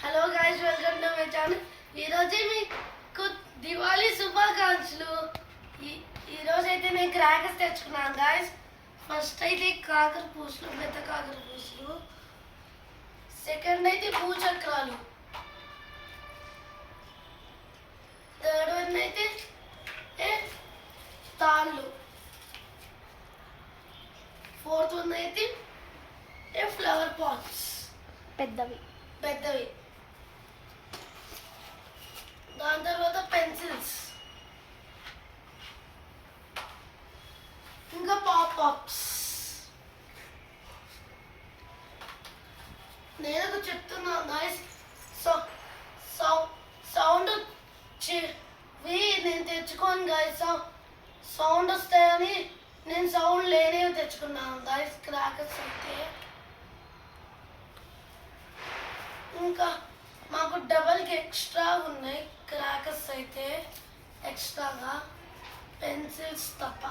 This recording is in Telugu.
Hello guys, welcome to my channel. ఈరోజే మీకు దివాళీ శుభాకాంక్షలు. ఈరోజు అయితే నేను క్రాకర్స్ తెచ్చుకున్నాను గైస్. ఫస్ట్ అయితే కాకర పూసలు, పెద్ద కాకర పూసలు. సెకండ్ అయితే భూచక్రాలు. థర్డ్ వన్ అయితే తాళ్ళు. ఫోర్త్ వన్ అయితే ఫ్లవర్ పాట్స్, పెద్దవి. దాని తర్వాత పెన్సిల్స్, ఇంకా పాప్స్. నేను చెప్తున్నాను గైస్, సౌండ్ నేను తెచ్చుకోను గైస్. సౌండ్ వస్తాయని నేను సౌండ్ లేనివి తెచ్చుకున్నాను గైస్. క్రాకర్స్ అయితే ఇంకా మాకు డబల్కి ఎక్స్ట్రా ఉన్నాయి క్రాకర్స్ అయితే, ఎక్స్ట్రాగా పెన్సిల్స్ తప్ప.